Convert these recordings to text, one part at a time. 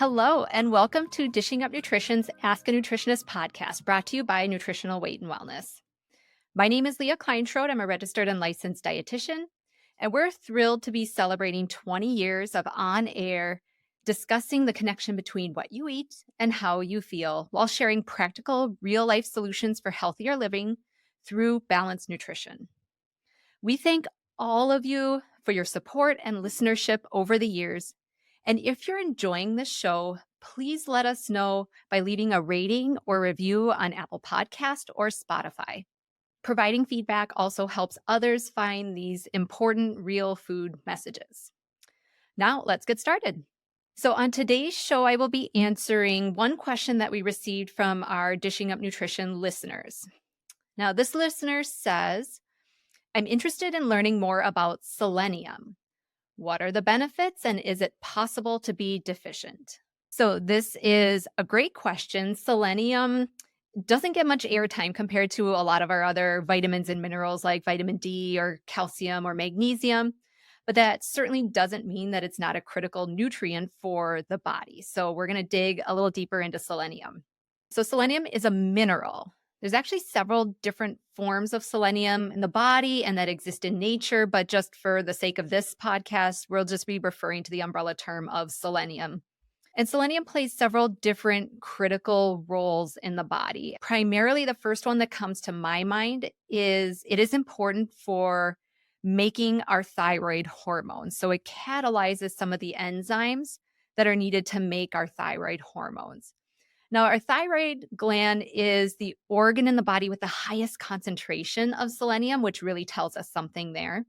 Hello, and welcome to Dishing Up Nutrition's Ask a Nutritionist podcast, brought to you by Nutritional Weight and Wellness. My name is Leah Kleinschrodt. I'm a registered and licensed dietitian, and we're thrilled to be celebrating 20 years of on-air discussing the connection between what you eat and how you feel while sharing practical, real-life solutions for healthier living through balanced nutrition. We thank all of you for your support and listenership over the years. And if you're enjoying this show, please let us know by leaving a rating or review on Apple Podcast or Spotify. Providing feedback also helps others find these important real food messages. Now, let's get started. So on today's show, I will be answering one question that we received from our Dishing Up Nutrition listeners. Now, this listener says, I'm interested in learning more about selenium. What are the benefits, and is it possible to be deficient? So this is a great question. Selenium doesn't get much airtime compared to a lot of our other vitamins and minerals like vitamin D or calcium or magnesium, but that certainly doesn't mean that it's not a critical nutrient for the body. So we're going to dig a little deeper into selenium. So selenium is a mineral. There's actually several different forms of selenium in the body and that exist in nature, but just for the sake of this podcast, we'll just be referring to the umbrella term of selenium. And selenium plays several different critical roles in the body. Primarily, the first one that comes to my mind is it is important for making our thyroid hormones. So it catalyzes some of the enzymes that are needed to make our thyroid hormones. Now, our thyroid gland is the organ in the body with the highest concentration of selenium, which really tells us something there.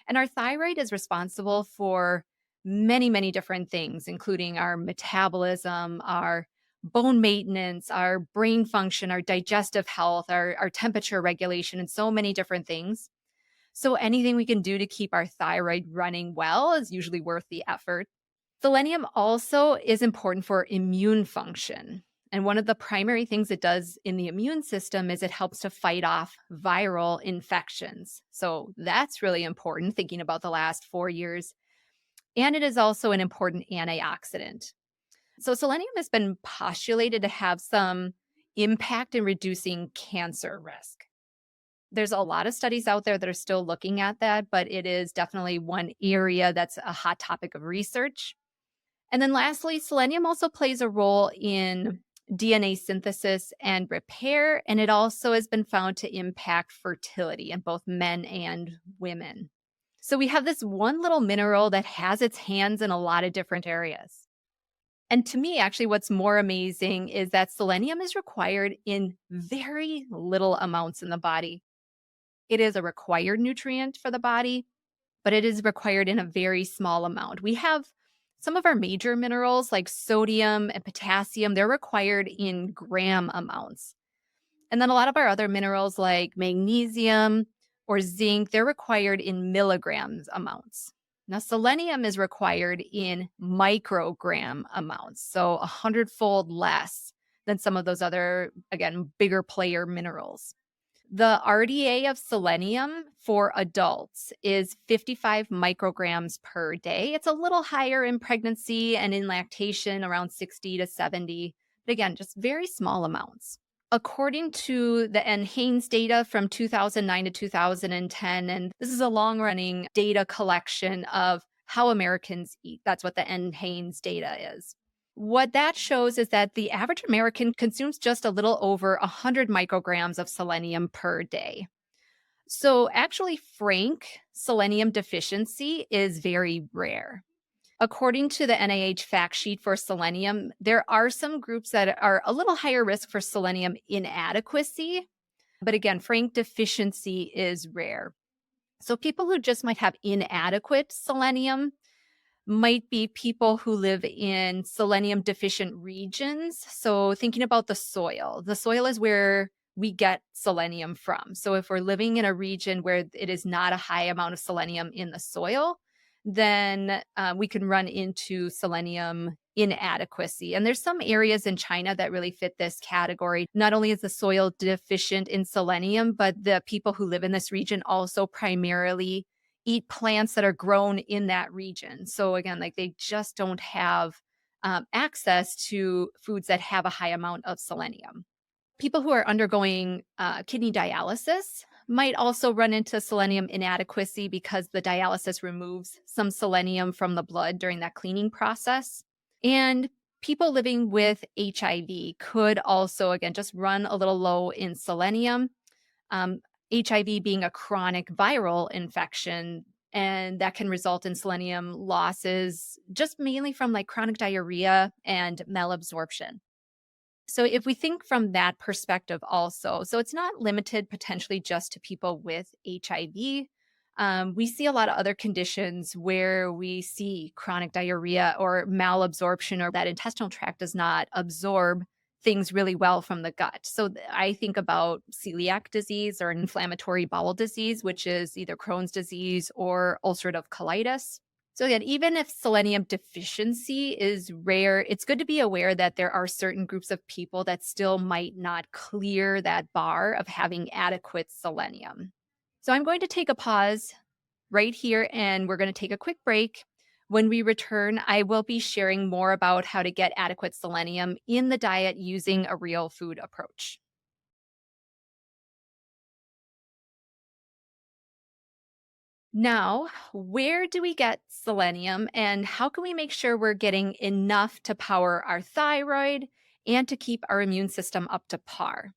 And our thyroid is responsible for many, many different things, including our metabolism, our bone maintenance, our brain function, our digestive health, our temperature regulation, and so many different things. So anything we can do to keep our thyroid running well is usually worth the effort. Selenium also is important for immune function. And one of the primary things it does in the immune system is it helps to fight off viral infections. So that's really important, thinking about the last 4 years. And it is also an important antioxidant. So selenium has been postulated to have some impact in reducing cancer risk. There's a lot of studies out there that are still looking at that, but it is definitely one area that's a hot topic of research. And then lastly, selenium also plays a role in DNA synthesis and repair, and it also has been found to impact fertility in both men and women. So we have this one little mineral that has its hands in a lot of different areas. And to me, actually, what's more amazing is that selenium is required in very little amounts in the body. It is a required nutrient for the body, but it is required in a very small amount. We have some of our major minerals like sodium and potassium, they're required in gram amounts. And then a lot of our other minerals like magnesium or zinc, they're required in milligrams amounts. Now, selenium is required in microgram amounts, so 100-fold less than some of those other, again, bigger player minerals. The RDA of selenium for adults is 55 micrograms per day. It's a little higher in pregnancy and in lactation, around 60 to 70. But again, just very small amounts. According to the NHANES data from 2009 to 2010, and this is a long-running data collection of how Americans eat. That's what the NHANES data is. What that shows is that the average American consumes just a little over 100 micrograms of selenium per day. So actually, frank selenium deficiency is very rare. According to the NIH fact sheet for selenium, there are some groups that are a little higher risk for selenium inadequacy. But again, frank deficiency is rare. So people who just might have inadequate selenium might be people who live in selenium deficient regions. So thinking about the soil is where we get selenium from. So if we're living in a region where it is not a high amount of selenium in the soil, then we can run into selenium inadequacy. And there's some areas in China that really fit this category. Not only is the soil deficient in selenium, but the people who live in this region also primarily eat plants that are grown in that region. So again, like they just don't have access to foods that have a high amount of selenium. People who are undergoing kidney dialysis might also run into selenium inadequacy because the dialysis removes some selenium from the blood during that cleaning process. And people living with HIV could also, again, just run a little low in selenium. Um, HIV being a chronic viral infection, and that can result in selenium losses, just mainly from like chronic diarrhea and malabsorption. So if we think from that perspective also, so it's not limited potentially just to people with HIV. We see a lot of other conditions where we see chronic diarrhea or malabsorption, or that intestinal tract does not absorb things really well from the gut. So I think about celiac disease or inflammatory bowel disease, which is either Crohn's disease or ulcerative colitis. So again, even if selenium deficiency is rare, it's good to be aware that there are certain groups of people that still might not clear that bar of having adequate selenium. So I'm going to take a pause right here and we're going to take a quick break. When we return, I will be sharing more about how to get adequate selenium in the diet using a real food approach. Now, where do we get selenium and how can we make sure we're getting enough to power our thyroid and to keep our immune system up to par?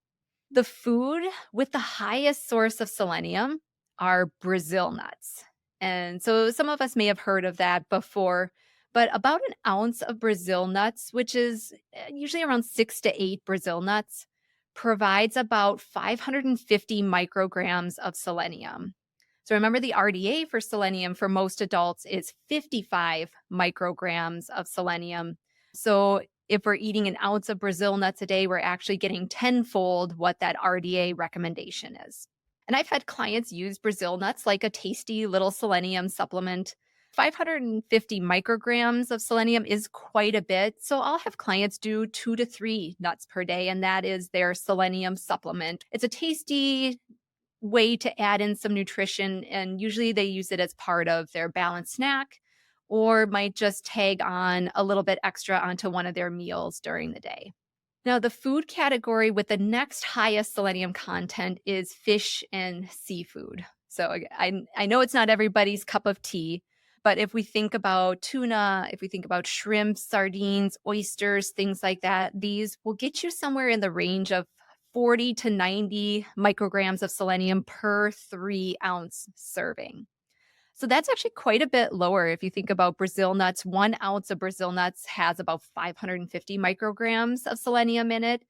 The food with the highest source of selenium are Brazil nuts. And so some of us may have heard of that before, but about an ounce of Brazil nuts, which is usually around 6 to 8 Brazil nuts, provides about 550 micrograms of selenium. So remember, the RDA for selenium for most adults is 55 micrograms of selenium. So if we're eating an ounce of Brazil nuts a day, we're actually getting tenfold what that RDA recommendation is. And I've had clients use Brazil nuts like a tasty little selenium supplement. 550 micrograms of selenium is quite a bit. So I'll have clients do 2 to 3 nuts per day, and that is their selenium supplement. It's a tasty way to add in some nutrition, and usually they use it as part of their balanced snack or might just tag on a little bit extra onto one of their meals during the day. Now, the food category with the next highest selenium content is fish and seafood. So I know it's not everybody's cup of tea, but if we think about tuna, if we think about shrimp, sardines, oysters, things like that, these will get you somewhere in the range of 40 to 90 micrograms of selenium per 3 ounce serving. So that's actually quite a bit lower. If you think about Brazil nuts, 1 ounce of Brazil nuts has about 550 micrograms of selenium in it,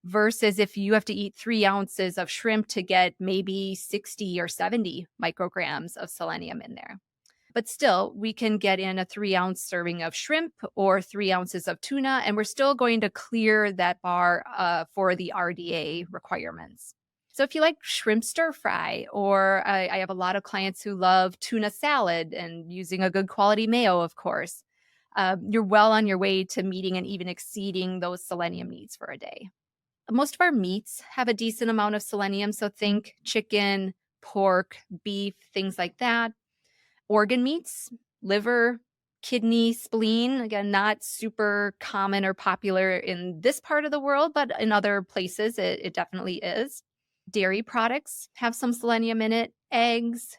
versus if you have to eat 3 ounces of shrimp to get maybe 60 or 70 micrograms of selenium in there. But still, we can get in a 3 ounce serving of shrimp or 3 ounces of tuna, and we're still going to clear that bar for the RDA requirements. So if you like shrimp stir fry, or I have a lot of clients who love tuna salad and using a good quality mayo, of course, you're well on your way to meeting and even exceeding those selenium needs for a day. Most of our meats have a decent amount of selenium. So think chicken, pork, beef, things like that. Organ meats, liver, kidney, spleen, again, not super common or popular in this part of the world, but in other places it definitely is. Dairy products have some selenium in it, eggs,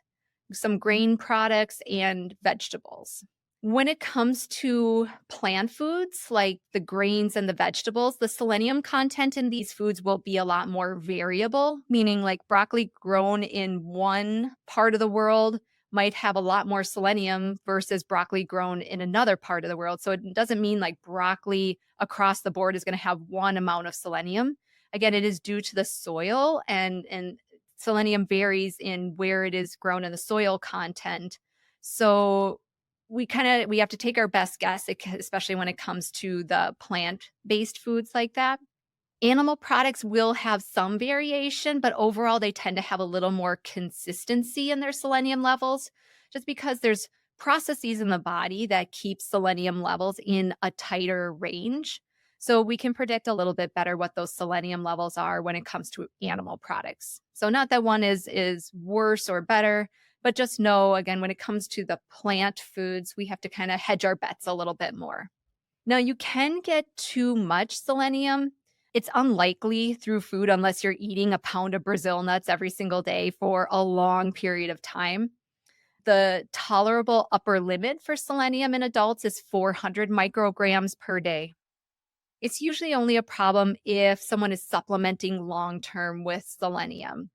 some grain products, and vegetables. When it comes to plant foods like the grains and the vegetables, the selenium content in these foods will be a lot more variable, meaning like broccoli grown in one part of the world might have a lot more selenium versus broccoli grown in another part of the world. So it doesn't mean like broccoli across the board is going to have one amount of selenium. Again, it is due to the soil, and selenium varies in where it is grown in the soil content. So we have to take our best guess, especially when it comes to the plant-based foods like that. Animal products will have some variation, but overall they tend to have a little more consistency in their selenium levels, just because there's processes in the body that keep selenium levels in a tighter range. So we can predict a little bit better what those selenium levels are when it comes to animal products. So not that one is worse or better, but just know, again, when it comes to the plant foods, we have to kind of hedge our bets a little bit more. Now, you can get too much selenium. It's unlikely through food unless you're eating a pound of Brazil nuts every single day for a long period of time. The tolerable upper limit for selenium in adults is 400 micrograms per day. It's usually only a problem if someone is supplementing long term with selenium.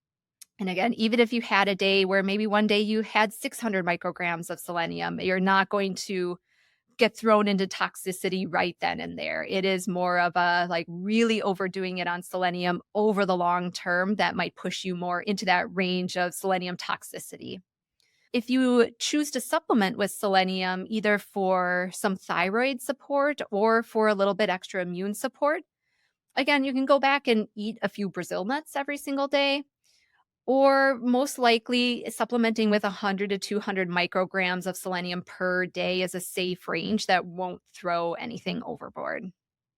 And again, even if you had a day where maybe one day you had 600 micrograms of selenium, you're not going to get thrown into toxicity right then and there. It is more of a like really overdoing it on selenium over the long term that might push you more into that range of selenium toxicity. If you choose to supplement with selenium, either for some thyroid support or for a little bit extra immune support, again, you can go back and eat a few Brazil nuts every single day, or most likely supplementing with 100 to 200 micrograms of selenium per day is a safe range that won't throw anything overboard.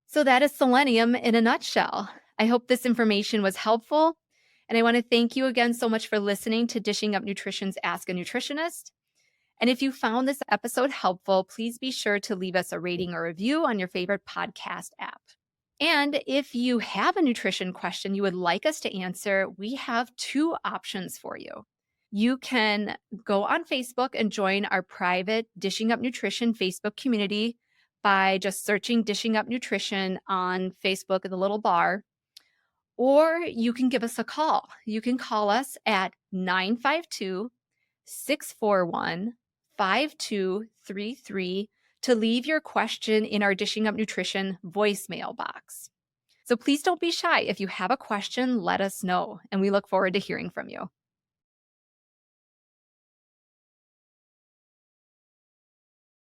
So that is selenium in a nutshell. I hope this information was helpful. And I want to thank you again so much for listening to Dishing Up Nutrition's Ask a Nutritionist. And if you found this episode helpful, please be sure to leave us a rating or review on your favorite podcast app. And if you have a nutrition question you would like us to answer, we have two options for you. You can go on Facebook and join our private Dishing Up Nutrition Facebook community by just searching Dishing Up Nutrition on Facebook in the little bar. Or you can give us a call. You can call us at 952 641 5233 to leave your question in our Dishing Up Nutrition voicemail box. So please don't be shy. If you have a question, let us know, and we look forward to hearing from you.